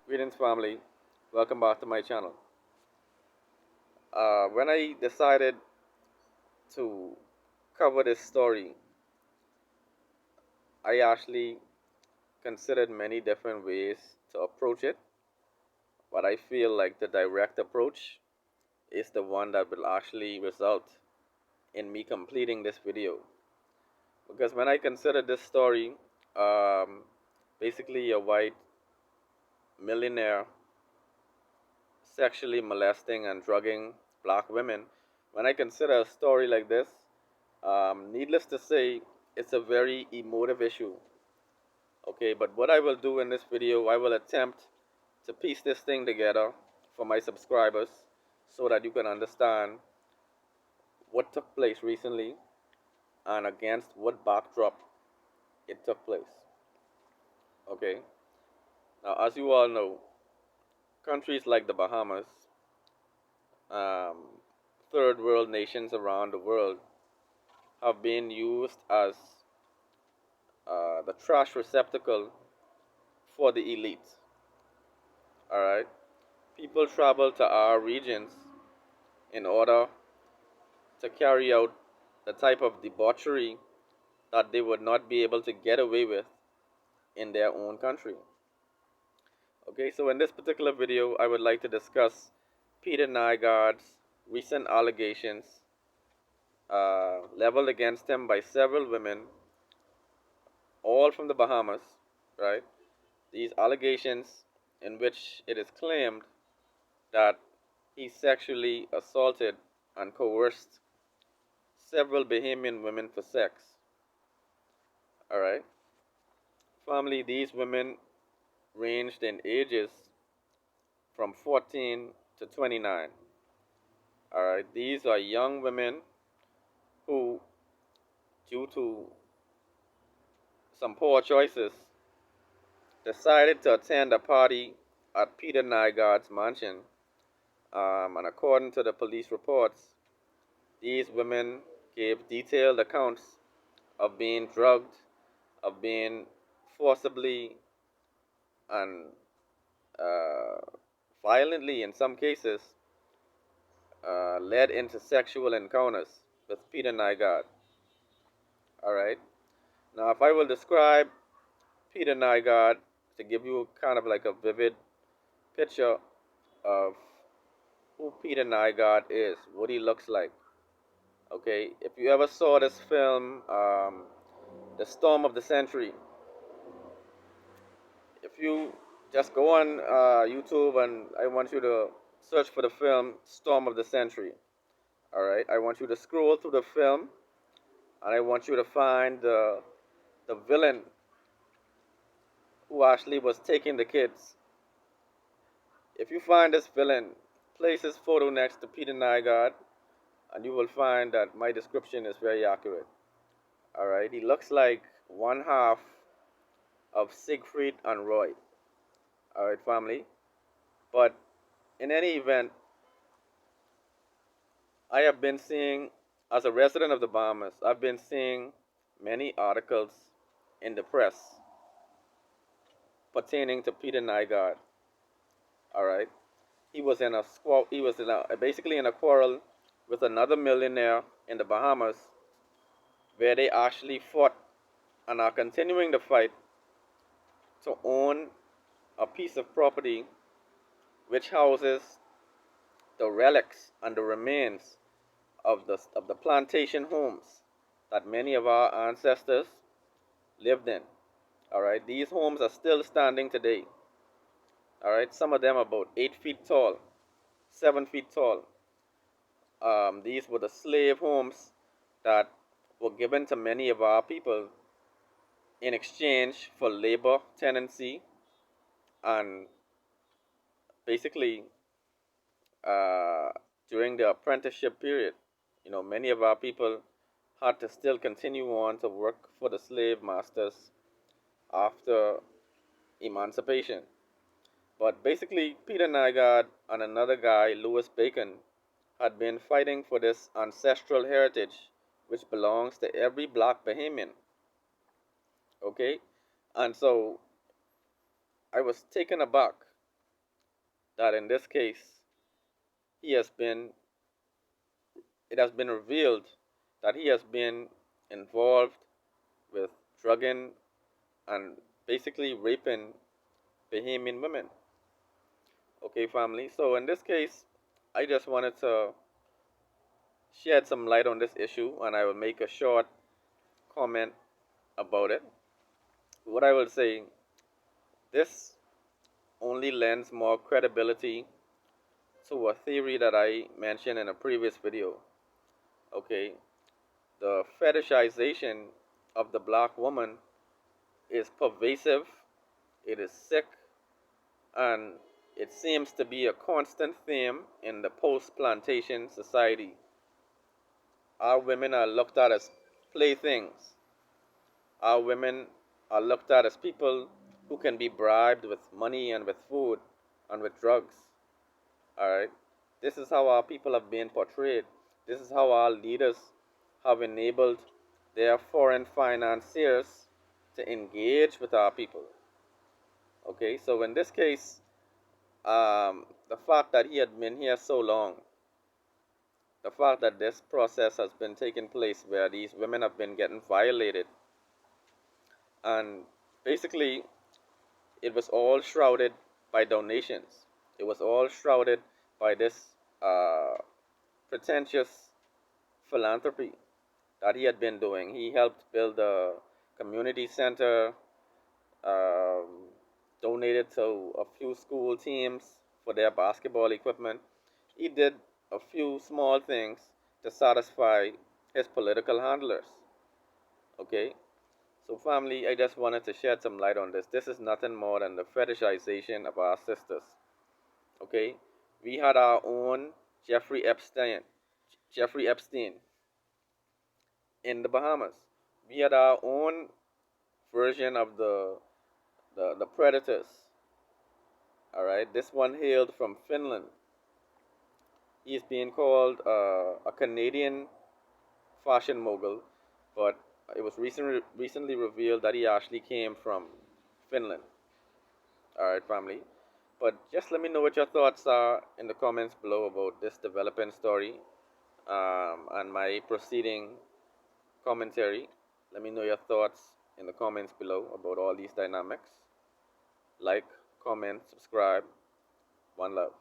Greetings, family. Welcome back to my channel. When I decided to cover this story, I actually considered many different ways to approach it, but I feel like the direct approach is the one that will actually result in me completing this video. Because when I considered this story, um, basically a white millionaire sexually molesting and drugging black women, when I consider a story like this, needless to say, it's a very emotive issue. Okay, but what I will do in this video, I will attempt to piece this thing together for my subscribers so that you can understand what took place recently and against what backdrop it took place. Okay, now as you all know, countries like the Bahamas, um, third world nations around the world, have been used as the trash receptacle for the elite. All right, people travel to our regions in order to carry out the type of debauchery that they would not be able to get away with in their own country. Okay, so in this particular video, I would like to discuss Peter Nygard's recent allegations leveled against him by several women, all from the Bahamas, right? These allegations in which it is claimed that he sexually assaulted and coerced several Bahamian women for sex. All right. Family, these women ranged in ages from 14 to 29. All right. These are young women who, due to some poor choices, decided to attend a party at Peter Nygard's mansion. And according to the police reports, these women gave detailed accounts of being drugged, of being forcibly and uh, violently, in some cases, led into sexual encounters with Peter Nygard. All right. Now, if I will describe Peter Nygard to give you kind of like a vivid picture of who Peter Nygard is, what he looks like. Okay, if you ever saw this film, The Storm of the Century, if you just go on YouTube and I want you to search for the film Storm of the Century. All right, I want you to scroll through the film and I want you to find the villain who actually was taking the kids. If you find this villain, place his photo next to Peter Nygard, and you will find that my description is very accurate. All right, he looks like one half of Siegfried and Roy. All right, family. But in any event, I have been seeing, as a resident of the Bahamas, I've been seeing many articles in the press pertaining to Peter Nygard. All right, he was basically in a quarrel with another millionaire in the Bahamas, where they actually fought and are continuing to fight to own a piece of property which houses the relics and the remains of the plantation homes that many of our ancestors lived in. All right, these homes are still standing today. All right, some of them are about 8 feet tall, 7 feet tall. These were the slave homes that were given to many of our people in exchange for labor tenancy and basically uh, during the apprenticeship period. You know, many of our people had to still continue on to work for the slave masters after emancipation. But basically, Peter Nygard and another guy, Louis Bacon, had been fighting for this ancestral heritage which belongs to every black Bahamian. Okay? And so I was taken aback that in this case, he has been, it has been revealed that he has been involved with drugging and basically raping Bahamian women. Okay, family. So in this case, I just wanted to shed some light on this issue and I will make a short comment about it. What I will say, this only lends more credibility to a theory that I mentioned in a previous video. Okay, the fetishization of the black woman is pervasive, it is sick, and it seems to be a constant theme in the post plantation society. Our women are looked at as playthings. Our women are looked at as people who can be bribed with money and with food and with drugs. Alright? This is how our people have been portrayed. This is how our leaders have enabled their foreign financiers to engage with our people. Okay, so in this case, the fact that he had been here so long, the fact that this process has been taking place where these women have been getting violated, and basically it was all shrouded by donations. It was all shrouded by this pretentious philanthropy that he had been doing. He helped build a community center, um, donated to a few school teams for their basketball equipment. He did a few small things to satisfy his political handlers. Okay, so family, I just wanted to shed some light on this. This is nothing more than the fetishization of our sisters. Okay, we had our own Jeffrey Epstein, Jeffrey Epstein in the Bahamas. We had our own version of the predators. All right, this one hailed from Finland. He's being called a Canadian fashion mogul, but it was recently revealed that he actually came from Finland. All right, family. But just let me know what your thoughts are in the comments below about this developing story and my proceeding commentary. Let me know your thoughts in the comments below about all these dynamics. Like, comment, subscribe. One love.